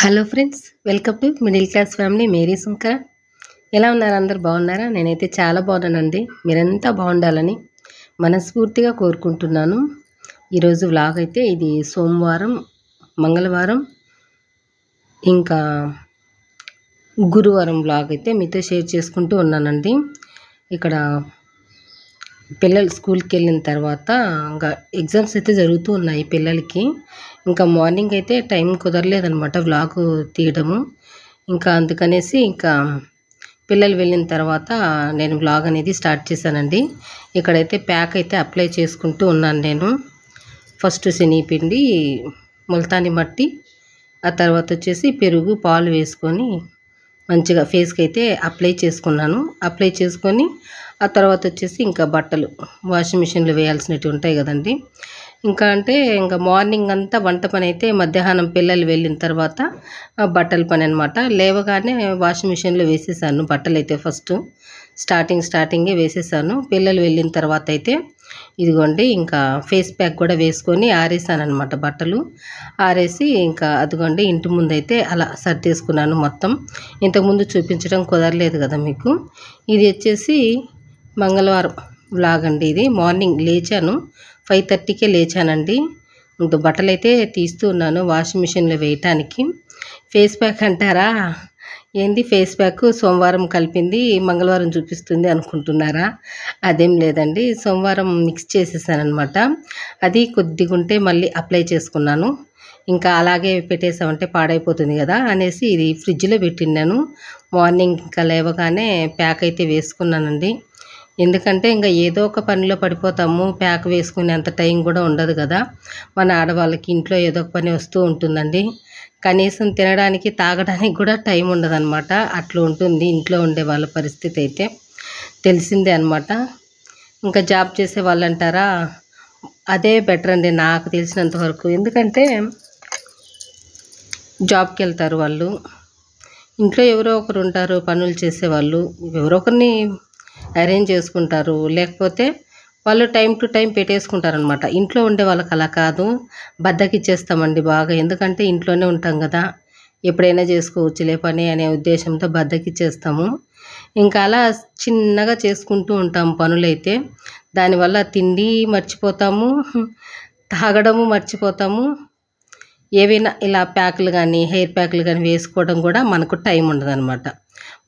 Hello friends, welcome to middle class family మేరీ శంకర. ఎలా ఉన్నారు? అందరు బాగున్నారా? నేనైతే చాలా బాగున్నానండి. మీరంతా బాగుండాలని మనస్ఫూర్తిగా కోరుకుంటున్నాను. ఈరోజు వ్లాగ్ అయితే ఇది సోమవారం, మంగళవారం, ఇంకా గురువారం వ్లాగ్ అయితే మీతో షేర్ చేసుకుంటూ ఉన్నానండి. ఇక్కడ పిల్లలు స్కూల్కి వెళ్ళిన తర్వాత ఇంకా ఎగ్జామ్స్ అయితే జరుగుతూ ఉన్నాయి పిల్లలకి. ఇంకా మార్నింగ్ అయితే టైం కుదరలేదనమాట వ్లాగ్ తీయడము. ఇంకా అందుకనేసి ఇంకా పిల్లలు వెళ్ళిన తర్వాత నేను వ్లాగ్ అనేది స్టార్ట్ చేశానండి. ఇక్కడైతే ప్యాక్ అయితే అప్లై చేసుకుంటూ ఉన్నాను నేను. ఫస్ట్ శనగపిండి, ముల్తాని మట్టి, ఆ తర్వాత వచ్చేసి పెరుగు, పాలు వేసుకొని మంచిగా ఫేస్కి అయితే అప్లై చేసుకున్నాను. అప్లై చేసుకొని ఆ తర్వాత వచ్చేసి ఇంకా బట్టలు వాషింగ్ మిషన్లో వేయాల్సినవి ఉంటాయి కదండి. ఇంకా మార్నింగ్ అంతా వంట పని అయితే మధ్యాహ్నం పిల్లలు వెళ్ళిన తర్వాత బట్టల పని అనమాట. లేవగానే వాషింగ్ మిషన్లో వేసేసాను బట్టలు అయితే. ఫస్ట్ స్టార్టింగే వేసేసాను. పిల్లలు వెళ్ళిన తర్వాత అయితే ఇదిగోండి ఇంకా ఫేస్ ప్యాక్ కూడా వేసుకొని ఆరేసాను అనమాట. బట్టలు ఆరేసి ఇంకా అదిగోండి ఇంటి ముందు అయితే అలా సర్దేసుకున్నాను మొత్తం. ఇంతకుముందు చూపించడం కుదరలేదు కదా మీకు. ఇది వచ్చేసి మంగళవారం వ్లాగ్ అండి. ఇది మార్నింగ్ లేచాను, 5:30కే లేచానండి. ఇంకా బట్టలు అయితే తీస్తూ ఉన్నాను వాషింగ్ మిషన్లో వేయటానికి. ఫేస్ ప్యాక్ అంటారా, ఏంది ఫేస్ ప్యాక్ సోమవారం కలిపింది మంగళవారం చూపిస్తుంది అనుకుంటున్నారా? అదేం లేదండి, సోమవారం మిక్స్ చేసేసానమాట. అది కొద్దిగా ఉంటే మళ్ళీ అప్లై చేసుకున్నాను. ఇంకా అలాగే పెట్టేసామంటే పాడైపోతుంది కదా అనేసి ఇది ఫ్రిడ్జ్లో పెట్టినాను. మార్నింగ్ ఇంకా లేవగానే ప్యాక్ అయితే వేసుకున్నానండి. ఎందుకంటే ఇంకా ఏదో ఒక పనిలో పడిపోతాము, ప్యాక్ వేసుకునే అంత టైం కూడా ఉండదు కదా మన ఆడవాళ్ళకి. ఇంట్లో ఏదో ఒక పని వస్తూ ఉంటుందండి. కనీసం తినడానికి తాగడానికి కూడా టైం ఉండదన్నమాట. అట్లా ఉంటుంది ఇంట్లో ఉండే వాళ్ళ పరిస్థితి అయితే, తెలిసిందే అనమాట. ఇంకా జాబ్ చేసే వాళ్ళు అంటారా, అదే బెటర్ అండి నాకు తెలిసినంత వరకు. ఎందుకంటే జాబ్కి వెళ్తారు వాళ్ళు, ఇంట్లో ఎవరో ఒకరు ఉంటారు పనులు చేసేవాళ్ళు, ఎవరో ఒకరిని అరేంజ్ చేసుకుంటారు. లేకపోతే వాళ్ళు టైం టు టైం పెట్టేసుకుంటారనమాట. ఇంట్లో ఉండే వాళ్ళకి అలా కాదు, బద్దకిచ్చేస్తామండి బాగా. ఎందుకంటే ఇంట్లోనే ఉంటాం కదా, ఎప్పుడైనా చేసుకోవచ్చులే పని అనే ఉద్దేశంతో బద్దకిచ్చేస్తాము. ఇంకా అలా చిన్నగా చేసుకుంటూ ఉంటాం పనులైతే. దానివల్ల తిండి మర్చిపోతాము, తాగడము మర్చిపోతాము. ఏవైనా ఇలా ప్యాకులు కానీ హెయిర్ ప్యాకులు కానీ వేసుకోవడం కూడా మనకు టైం ఉండదన్నమాట.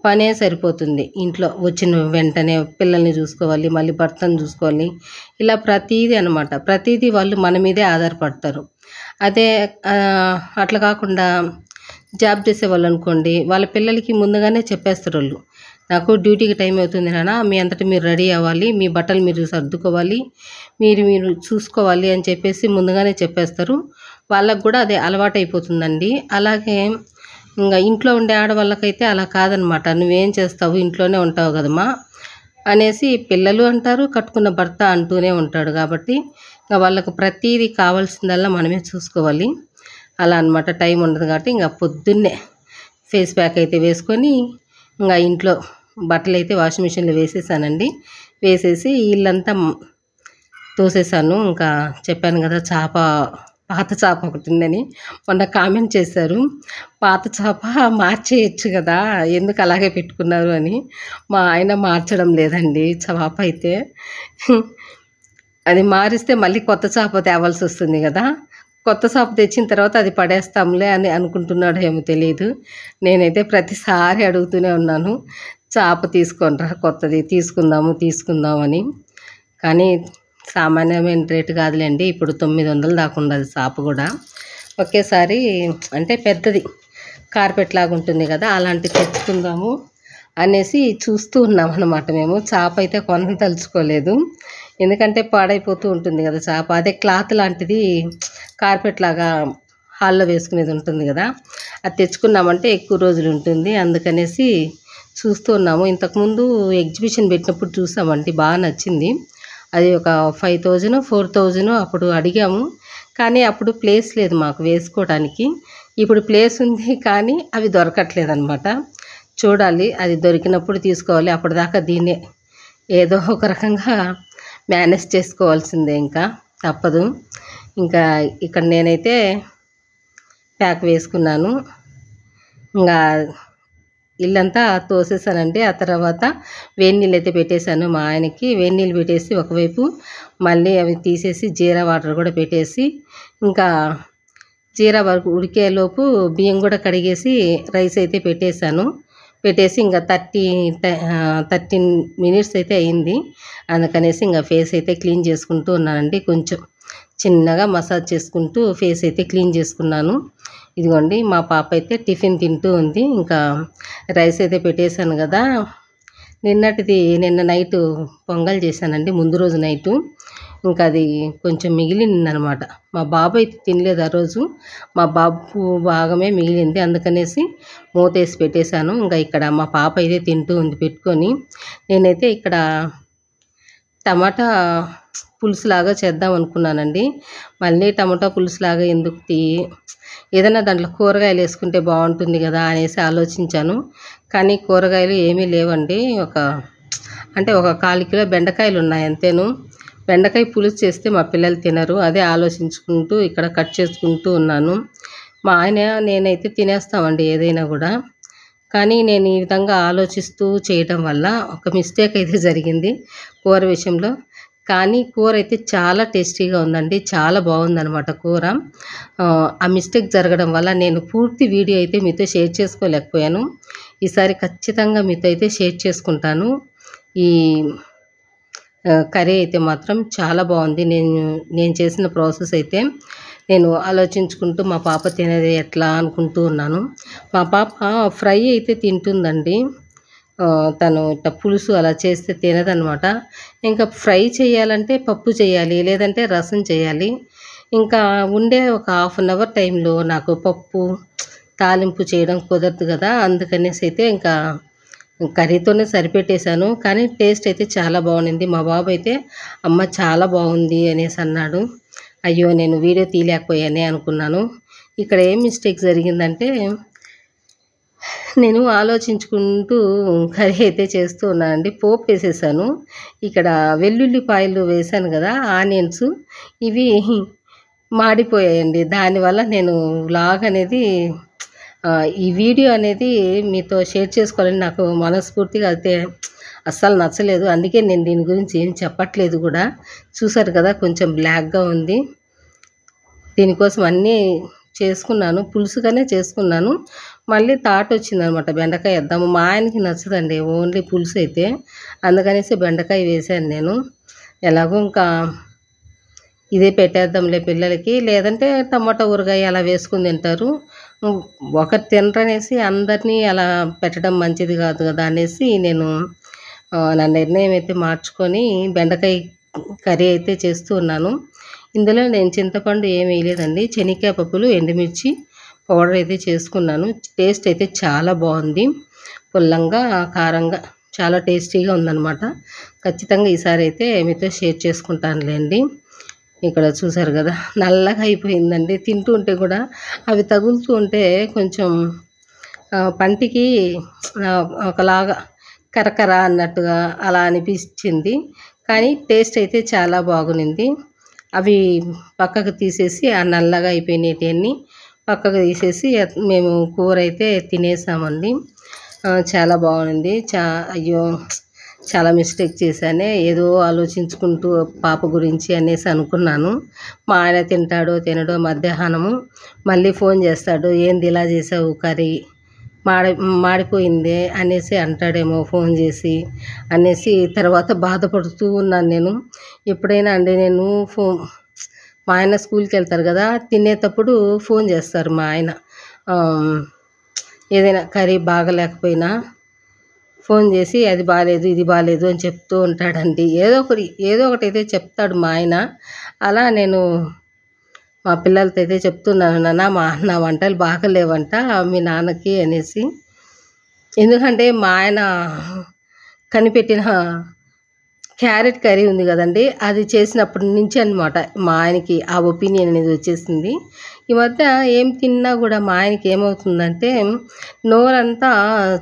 పనే సరిపోతుంది. ఇంట్లో వచ్చిన వెంటనే పిల్లల్ని చూసుకోవాలి, మళ్ళీ భర్తను చూసుకోవాలి, ఇలా ప్రతీదీ అనమాట. ప్రతీదీ వాళ్ళు మన మీదే ఆధారపడతారు. అదే అట్లా కాకుండా జాబ్ చేసేవాళ్ళు అనుకోండి, వాళ్ళ పిల్లలకి ముందుగానే చెప్పేస్తారు వాళ్ళు, నాకు డ్యూటీకి టైం అవుతుంది నాన్న, మీ అంతటా మీరు రెడీ అవ్వాలి, మీ బట్టలు మీరు సర్దుకోవాలి, మీరు చూసుకోవాలి అని చెప్పేసి ముందుగానే చెప్పేస్తారు. వాళ్ళకు కూడా అదే అలవాటు అయిపోతుందండి. అలాగే ఇంకా ఇంట్లో ఉండే ఆడవాళ్ళకైతే అలా కాదనమాట. నువ్వేం చేస్తావు, ఇంట్లోనే ఉంటావు కదమ్మా అనేసి పిల్లలు అంటారు, కట్టుకున్న భర్త అంటూనే ఉంటాడు. కాబట్టి ఇంకా వాళ్ళకు ప్రతీది కావాల్సిందల్లా మనమే చూసుకోవాలి. అలా అనమాట, టైం ఉండదు. కాబట్టి ఇంకా పొద్దున్నే ఫేస్ ప్యాక్ అయితే వేసుకొని ఇంకా ఇంట్లో బట్టలు అయితే వాషింగ్ మిషన్లో వేసేసానండి. వేసేసి ఇల్లంతా తోసేసాను. ఇంకా చెప్పాను కదా పాత చాప ఒకటి ఉందని మొన్న కామెంట్ చేశారు, పాత చాప మార్చేయచ్చు కదా, ఎందుకు అలాగే పెట్టుకున్నారు అని. మా ఆయన మార్చడం లేదండి చాప అయితే. అది మారిస్తే మళ్ళీ కొత్త చాప తేవాల్సి వస్తుంది కదా. కొత్త చాప తెచ్చిన తర్వాత అది పడేస్తాంలే అని అనుకుంటున్నాడో ఏమో తెలియదు. నేనైతే ప్రతిసారి అడుగుతూనే ఉన్నాను, చాప తీసుకొనిరా కొత్తది, తీసుకుందామని. కానీ సామాన్యమైన రేటు కాదులేండి, ఇప్పుడు 900 దాకా ఉండదు చాప కూడా. ఒకేసారి అంటే పెద్దది కార్పెట్ లాగా ఉంటుంది కదా, అలాంటివి తెచ్చుకుందాము అనేసి చూస్తూ ఉన్నాం అన్నమాట. మేము చాప అయితే కొనదలుచుకోలేదు, ఎందుకంటే పాడైపోతూ ఉంటుంది కదా చాప. అదే క్లాత్ లాంటిది కార్పెట్ లాగా హాల్లో వేసుకునేది ఉంటుంది కదా, అది తెచ్చుకున్నామంటే ఎక్కువ రోజులు ఉంటుంది. అందుకనేసి చూస్తూ ఉన్నాము. ఇంతకుముందు ఎగ్జిబిషన్ పెట్టినప్పుడు చూసామండి, బాగా నచ్చింది. అది ఒక 5000 4000 అప్పుడు అడిగాము. కానీ అప్పుడు ప్లేస్ లేదు మాకు వేసుకోవడానికి. ఇప్పుడు ప్లేస్ ఉంది కానీ అవి దొరకట్లేదు అనమాట. చూడాలి, అది దొరికినప్పుడు తీసుకోవాలి. అప్పటిదాకా దీన్నే ఏదో ఒక రకంగా మేనేజ్ చేసుకోవాల్సిందే, ఇంకా తప్పదు. ఇంకా ఇక్కడ నేనైతే ప్యాక్ వేసుకున్నాను. ఇంకా ఇల్లంతా తోసేసానండి. ఆ తర్వాత వేడి నీళ్ళు అయితే పెట్టేశాను మా ఆయనకి. వేడి నీళ్ళు పెట్టేసి ఒకవైపు మళ్ళీ అవి తీసేసి జీరా వాటర్ కూడా పెట్టేసి, ఇంకా జీరా వరకు ఉడికేలోపు బియ్యం కూడా కడిగేసి రైస్ అయితే పెట్టేశాను. పెట్టేసి ఇంకా 13 మినిట్స్ అయితే అయింది. అందుకనేసి ఇంకా ఫేస్ అయితే క్లీన్ చేసుకుంటూ ఉన్నానండి. కొంచెం చిన్నగా మసాజ్ చేసుకుంటూ ఫేస్ అయితే క్లీన్ చేసుకున్నాను. ఇదిగోండి మా పాప అయితే టిఫిన్ తింటూ ఉంది. ఇంకా రైస్ అయితే పెట్టేశాను కదా. నిన్న నైటు పొంగల్ చేశానండి, ముందు రోజు నైటు. ఇంకా అది కొంచెం మిగిలిందనమాట. మా బాబు అయితే తినలేదు ఆ రోజు, మా బాబు భాగమే మిగిలింది. అందుకనేసి మూతేసి పెట్టేశాను. ఇంకా ఇక్కడ మా పాప అయితే తింటూ ఉంది పెట్టుకొని. నేనైతే ఇక్కడ టమాటా పులుసులాగా చేద్దాం అనుకున్నానండి. మళ్ళీ టమాటా పులుసులాగా ఎందుకు ఏదైనా దాంట్లో కూరగాయలు వేసుకుంటే బాగుంటుంది కదా అనేసి ఆలోచించాను. కానీ కూరగాయలు ఏమీ లేవండి. ఒక 1/4 కిలో బెండకాయలు ఉన్నాయి అంతేను. బెండకాయ పులుసు చేస్తే మా పిల్లలు తినరు. అదే ఆలోచించుకుంటూ ఇక్కడ కట్ చేసుకుంటూ ఉన్నాను. మా ఆయన నేనైతే తినేస్తామండి ఏదైనా కూడా. కానీ నేను ఈ విధంగా ఆలోచిస్తూ చేయటం వల్ల ఒక మిస్టేక్ అయితే జరిగింది కూర విషయంలో. కానీ కూర అయితే చాలా టేస్టీగా ఉందండి, చాలా బాగుందనమాట కూర. ఆ మిస్టేక్ జరగడం వల్ల నేను పూర్తి వీడియో అయితే మీతో షేర్ చేసుకోలేకపోయాను. ఈసారి ఖచ్చితంగా మీతో అయితే షేర్ చేసుకుంటాను. ఈ కర్రీ అయితే మాత్రం చాలా బాగుంది. నేను చేసిన ప్రాసెస్ అయితే నేను ఆలోచించుకుంటూ మా పాప తినేది ఎట్లా అనుకుంటూ ఉన్నాను. మా పాప ఫ్రై అయితే తింటుందండి. తను ఇట్లా పులుసు అలా చేస్తే తినదనమాట. ఇంకా ఫ్రై చేయాలంటే పప్పు చేయాలి, లేదంటే రసం చేయాలి. ఇంకా ఉండే ఒక 1/2 అవర్ టైంలో నాకు పప్పు తాలింపు చేయడం కుదరదు కదా. అందుకనేసి అయితే ఇంకా కర్రీతోనే సరిపెట్టేశాను. కానీ టేస్ట్ అయితే చాలా బాగుంది. మా బాబు అయితే అమ్మ చాలా బాగుంది అనేసి అన్నాడు. అయ్యో నేను వీడియో తీయలేకపోయానే అనుకున్నాను. ఇక్కడ ఏం మిస్టేక్ జరిగిందంటే, నేను ఆలోచించుకుంటూ కర్రీ అయితే చేస్తూ ఉన్నానండి. పోపు వేసేసాను. ఇక్కడ వెల్లుల్లిపాయలు వేసాను కదా, ఆనియన్స్ ఇవి మాడిపోయాయండి. దానివల్ల నేను వ్లాగ్ అనేది ఈ వీడియో అనేది మీతో షేర్ చేసుకోవాలని నాకు మనస్ఫూర్తిగా అయితే అస్సలు నచ్చలేదు. అందుకే నేను దీని గురించి ఏం చెప్పట్లేదు కూడా. చూసారు కదా కొంచెం బ్లాక్గా ఉంది. దీనికోసం అన్నీ చేసుకున్నాను, పులుసుగానే చేసుకున్నాను. మళ్ళీ థాట్ వచ్చిందనమాట బెండకాయ వేద్దాము. మా ఆయనకి నచ్చదండి ఓన్లీ పులుసు అయితే, అందుకనేసి బెండకాయ వేసాను నేను. ఎలాగో ఇంకా ఇదే పెట్టేద్దాంలే పిల్లలకి, లేదంటే టమాటా ఊరగాయ అలా వేసుకుని తింటారు. ఒకరు తినరనేసి అందరినీ అలా పెట్టడం మంచిది కాదు కదా అనేసి నేను నా నిర్ణయం అయితే మార్చుకొని బెండకాయ కర్రీ అయితే చేస్తూ ఉన్నాను. ఇందులో నేను చింతపండు ఏమి వేయలేదండి. శనగకాయ పప్పులు, ఎండుమిర్చి పౌడర్ అయితే చేసుకున్నాను. టేస్ట్ అయితే చాలా బాగుంది. పుల్లంగా, కారంగా చాలా టేస్టీగా ఉందన్నమాట. ఖచ్చితంగా ఈసారి అయితే మీతో షేర్ చేసుకుంటానులేండి. ఇక్కడ చూసారు కదా నల్లగా అయిపోయిందండి. తింటూ ఉంటే కూడా అవి తగులుతూ ఉంటే కొంచెం పంటికి ఒకలాగా కరకర అన్నట్టుగా అలా అనిపించింది. కానీ టేస్ట్ అయితే చాలా బాగుంది. అవి పక్కకు తీసేసి ఆ నల్లగా అయిపోయినవన్నీ పక్కకు తీసేసి మేము కూర అయితే తినేసామండి. చాలా బాగుంది. అయ్యో చాలా మిస్టేక్ చేశానే, ఏదో ఆలోచించుకుంటూ పాప గురించి అనేసి అనుకున్నాను. మా ఆయన తింటాడో తినడో, మధ్యాహ్నము మళ్ళీ ఫోన్ చేస్తాడు, ఏంది ఇలా చేసావు కర్రీ, మాడిపోయిందే అనేసి అంటాడేమో ఫోన్ చేసి అనేసి తర్వాత బాధపడుతూ ఉన్నాను నేను. ఎప్పుడైనా అండి నేను మా ఆయన స్కూల్కి వెళ్తారు కదా, తినేటప్పుడు ఫోన్ చేస్తారు మా ఆయన. ఏదైనా కర్రీ బాగలేకపోయినా ఫోన్ చేసి అది బాగాలేదు, ఇది బాగాలేదు అని చెప్తూ ఉంటాడండి. ఏదో ఒకటి అయితే చెప్తాడు మా ఆయన. అలా నేను మా పిల్లలతో అయితే చెప్తున్నాను, నా వంటలు బాగలేవంట మీ నాన్నకి అనేసి. ఎందుకంటే మా ఆయన కనిపెట్టిన క్యారెట్ కర్రీ ఉంది కదండి, అది చేసినప్పటి నుంచి అనమాట మా ఆయనకి ఆ ఒపీనియన్ అనేది వచ్చేసింది. ఈ మధ్య ఏం తిన్నా కూడా మా ఆయనకి ఏమవుతుందంటే నోరంతా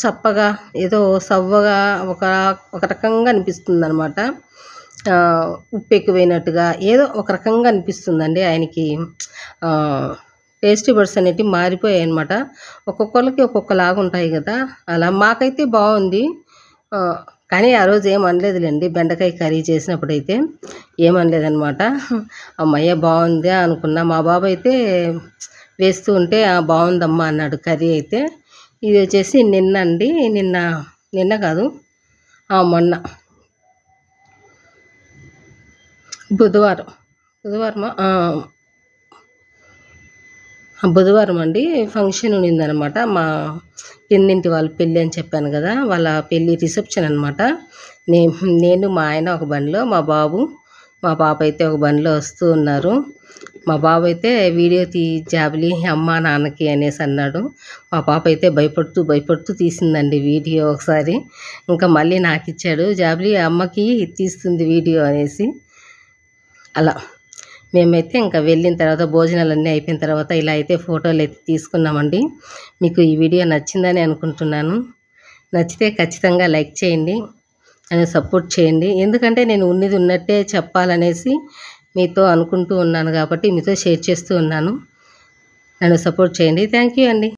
చప్పగా, ఏదో సవ్వగా ఒక రకంగా అనిపిస్తుంది అనమాట. ఉప్పు ఎక్కువైనట్టుగా ఏదో ఒక రకంగా అనిపిస్తుందండి ఆయనకి. టేస్టీ బడ్స్ అనేటివి మారిపోయాయి అనమాట. ఒక్కొక్కళ్ళకి ఒక్కొక్కలాగా ఉంటాయి కదా! అలా మాకైతే బావుంది. కానీ ఆ రోజు ఏం అనలేదులెండి. బెండకాయ కర్రీ చేసినప్పుడైతే ఏమనలేదనమాట. హమ్మయ్య! బావుందా అనుకున్నా. మా బాబు అయితే వేస్తూ ఉంటే బావుందమ్మా అన్నాడు కర్రీ అయితే. ఇది వచ్చేసి నిన్న కాదు, మొన్న బుధవారం. బుధవారమా? బుధవారం అండి. ఫంక్షన్ ఉన్నిందనమాట. మా కిందింటి వాళ్ళ పెళ్ళి అని చెప్పాను కదా! వాళ్ళ పెళ్ళి రిసెప్షన్ అనమాట. నేను మా ఆయన ఒక బండిలో, మా పాప అయితే ఒక బండిలో వస్తూ ఉన్నారు. మా బాబు అయితే వీడియో జాబిలి అమ్మ నాన్నకి అనేసి అన్నాడు. మా పాప అయితే భయపడుతూ తీసిందండి వీడియో ఒకసారి. ఇంకా మళ్ళీ నాకు ఇచ్చాడు, జాబిలి అమ్మకి తీస్తుంది వీడియో అనేసి. అలా మేమైతే ఇంకా వెళ్ళిన తర్వాత భోజనాలన్నీ అయిపోయిన తర్వాత ఇలా అయితే ఫోటోలు అయితే తీసుకున్నామండి. మీకు ఈ వీడియో నచ్చిందని అనుకుంటున్నాను. నచ్చితే ఖచ్చితంగా లైక్ చేయండి, నన్ను సపోర్ట్ చేయండి. ఎందుకంటే నేను ఉన్నది ఉన్నట్టే చెప్పాలనేసి మీతో అనుకుంటూ ఉన్నాను కాబట్టి మీతో షేర్ చేస్తూ ఉన్నాను. నన్ను సపోర్ట్ చేయండి. థ్యాంక్ యూ అండి.